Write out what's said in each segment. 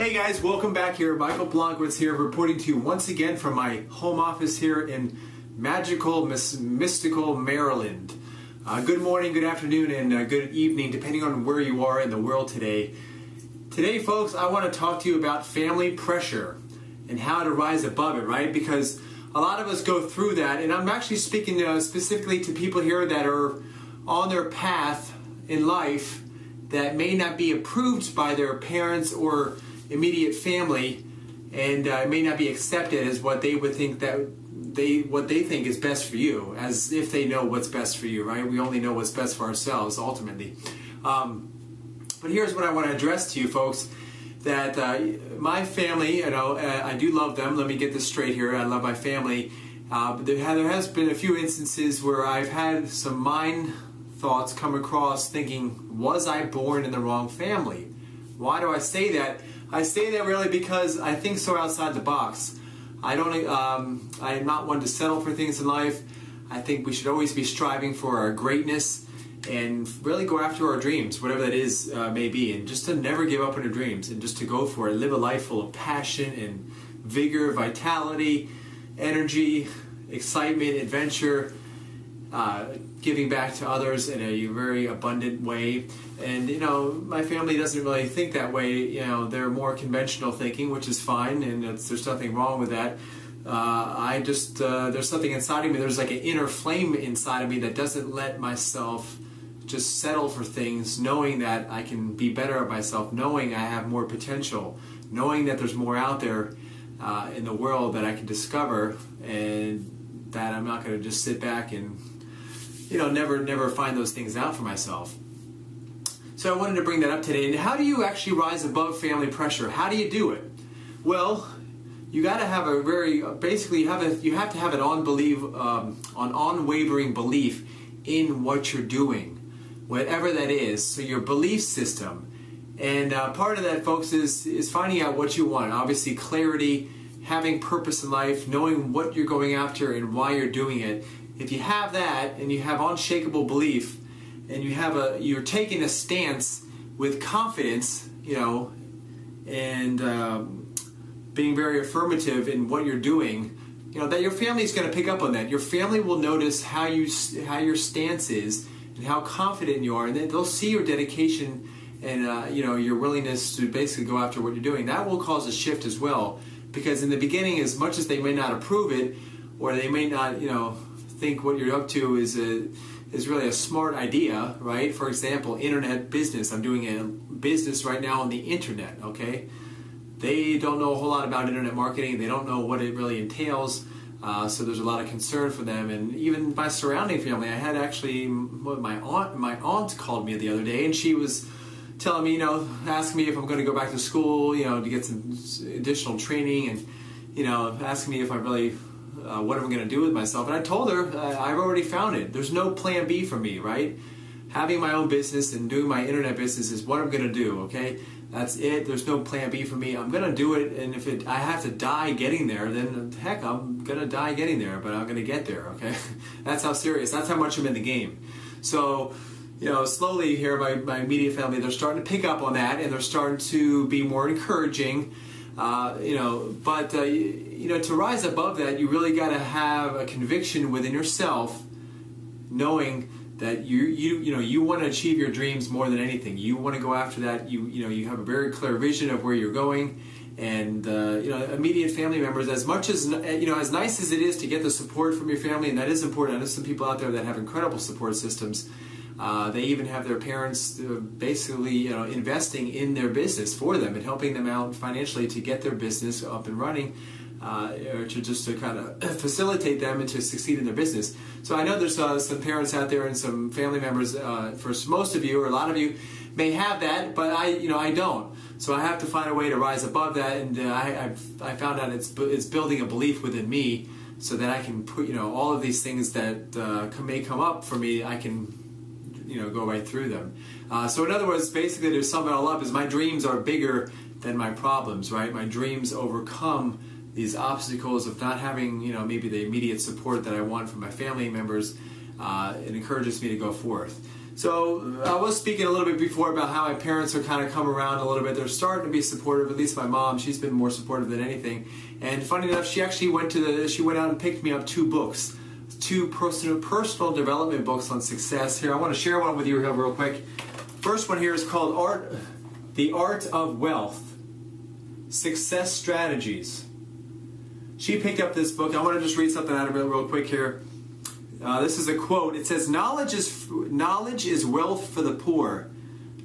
Hey guys, welcome back here. Michael Blomkowitz here, reporting to you once again from my home office here in magical, mystical Maryland. Good morning, good afternoon, and good evening, depending on where you are in the world today. Today, folks, I want to talk to you about family pressure and how to rise above it, right? Because a lot of us go through that, and I'm actually speaking specifically to people here that are on their path in life that may not be approved by their parents or immediate family, and may not be accepted as what they would think what they think is best for you, as if they know what's best for you, right? We only know what's best for ourselves ultimately. But here's what I want to address to you folks, that my family, I do love them. Let me get this straight here. I love my family. But there has been a few instances where I've had some mind thoughts come across thinking, was I born in the wrong family? Why do I say that? I say that really because I think so outside the box. I am not one to settle for things in life. I think we should always be striving for our greatness and really go after our dreams, whatever that is may be, and just to never give up on our dreams and just to go for it. Live a life full of passion and vigor, vitality, energy, excitement, adventure, giving back to others in a very abundant way. And my family doesn't really think that way. They're more conventional thinking, which is fine, and there's nothing wrong with that. There's something inside of me. There's like an inner flame inside of me that doesn't let myself just settle for things, knowing that I can be better at myself, knowing I have more potential, knowing that there's more out there in the world that I can discover, and that I'm not going to just sit back and never find those things out for myself. So I wanted to bring that up today. And how do you actually rise above family pressure? How do you do it? Well, you got to have you have to have an unwavering belief in what you're doing, whatever that is. So your belief system, and part of that, folks, is finding out what you want. Obviously, clarity, having purpose in life, knowing what you're going after and why you're doing it. If you have that and you have unshakable belief, and you're taking a stance with confidence, and being very affirmative in what you're doing, that your family is going to pick up on that. Your family will notice how your stance is and how confident you are, and then they'll see your dedication and your willingness to basically go after what you're doing. That will cause a shift as well, because in the beginning, as much as they may not approve it, or they may not think what you're up to is really a smart idea, right? For example, internet business. I'm doing a business right now on the internet, okay? They don't know a whole lot about internet marketing. They don't know what it really entails. So there's a lot of concern for them. And even my surrounding family, I had actually, my aunt called me the other day, and she was telling me, asking me if I'm going to go back to school, to get some additional training, and, asking me if I really, what am I going to do with myself? And I told her, I've already found it. There's no plan B for me, right? Having my own business and doing my internet business is what I'm going to do, okay? That's it. There's no plan B for me. I'm going to do it, and if I have to die getting there, then heck, I'm going to die getting there, but I'm going to get there, okay? That's how serious, that's how much I'm in the game. So, slowly here, my immediate family, they're starting to pick up on that, and they're starting to be more encouraging. But to rise above that, you really got to have a conviction within yourself, knowing that you want to achieve your dreams more than anything. You want to go after that. You have a very clear vision of where you're going, and immediate family members, as much as as nice as it is to get the support from your family, and that is important. I know some people out there that have incredible support systems. They even have their parents basically investing in their business for them and helping them out financially to get their business up and running, or to kind of facilitate them and to succeed in their business. So I know there's some parents out there and some family members, for most of you or a lot of you may have that, but I don't. So I have to find a way to rise above that, and I found out it's building a belief within me so that I can put all of these things that may come up for me, I can go right through them. So in other words, basically to sum it all up, is my dreams are bigger than my problems, right? My dreams overcome these obstacles of not having, maybe the immediate support that I want from my family members. It encourages me to go forth. So I was speaking a little bit before about how my parents are kind of come around a little bit. They're starting to be supportive. At least my mom, she's been more supportive than anything. And funny enough, she actually went out and picked me up 2 books, 2 personal development books on success. Here, I want to share one with you here real quick. First one here is called The Art of Wealth, Success Strategies. She picked up this book. I want to just read something out of it real quick here. This is a quote. It says, knowledge is wealth for the poor.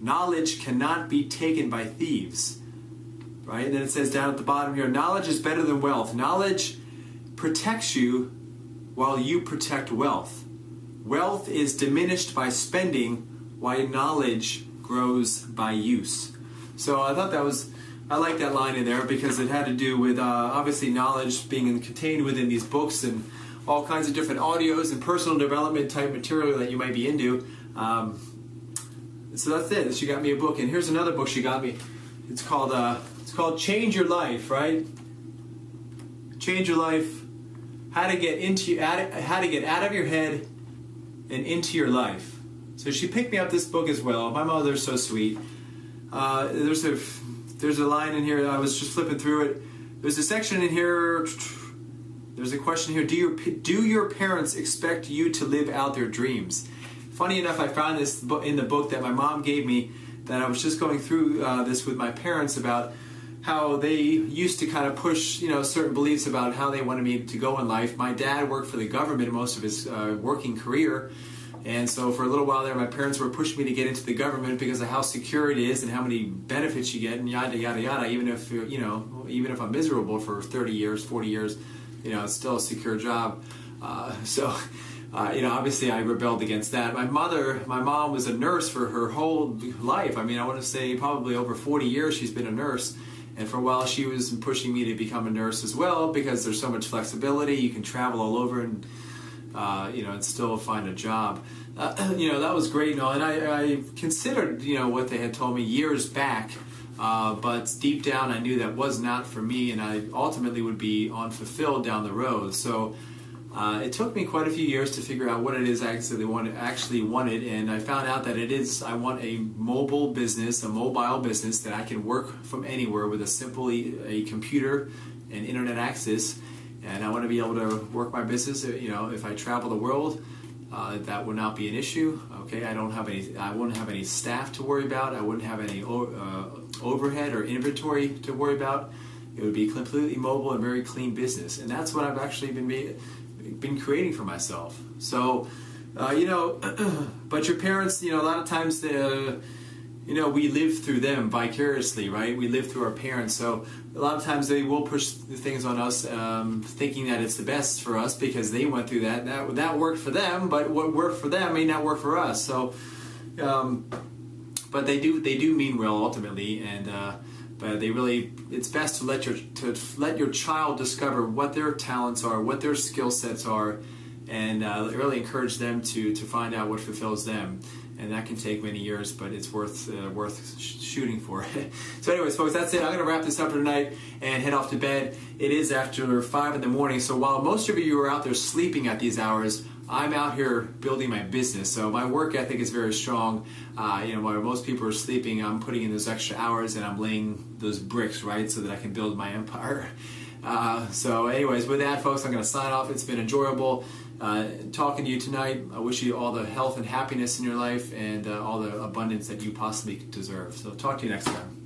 Knowledge cannot be taken by thieves. Right? And then it says down at the bottom here, knowledge is better than wealth. Knowledge protects you while you protect wealth. Wealth is diminished by spending, while knowledge grows by use. So I thought I like that line in there because it had to do with obviously knowledge being contained within these books and all kinds of different audios and personal development type material that you might be into. So that's it. She got me a book, and here's another book she got me. It's called Change Your Life, right? Change Your Life. How to get out of your head and into your life. So she picked me up this book as well. My mother's so sweet. There's a line in here. I was just flipping through it. There's a section in here. There's a question here. Do your parents expect you to live out their dreams? Funny enough, I found this in the book that my mom gave me, that I was just going through this with my parents about how they used to kind of push, certain beliefs about how they wanted me to go in life. My dad worked for the government most of his working career, and so for a little while there, my parents were pushing me to get into the government because of how secure it is and how many benefits you get and yada yada yada. Even if I'm miserable for 30 years, 40 years. It's still a secure job. Obviously I rebelled against that. My mom was a nurse for her whole life. I want to say probably over 40 years she's been a nurse. And for a while she was pushing me to become a nurse as well because there's so much flexibility. You can travel all over and, and still find a job. That was great and all. And I considered, what they had told me years back. But deep down I knew that was not for me, and I ultimately would be unfulfilled down the road. So it took me quite a few years to figure out what it is I actually wanted, and I found out that I want a mobile business that I can work from anywhere with a computer and internet access, and I want to be able to work my business. If I travel the world, that would not be an issue. Okay, I wouldn't have any staff to worry about. I wouldn't have any overhead or inventory to worry about. It would be completely mobile and very clean business, and that's what I've actually been creating for myself. So, but your parents, a lot of times we live through them vicariously, right? We live through our parents, so a lot of times they will push the things on us, thinking that it's the best for us because they went through that. That worked for them, but what worked for them may not work for us. So, but they do mean well ultimately, and but it's best to let your child discover what their talents are, what their skill sets are, and really encourage them to find out what fulfills them. And that can take many years, but it's worth shooting for. So anyways, folks, that's it. I'm going to wrap this up for tonight and head off to bed. It is after 5 in the morning, so while most of you are out there sleeping at these hours, I'm out here building my business. So my work ethic is very strong. While most people are sleeping, I'm putting in those extra hours and I'm laying those bricks, right, so that I can build my empire. So anyways, with that, folks, I'm going to sign off. It's been enjoyable talking to you tonight. I wish you all the health and happiness in your life and all the abundance that you possibly deserve. So talk to you next time.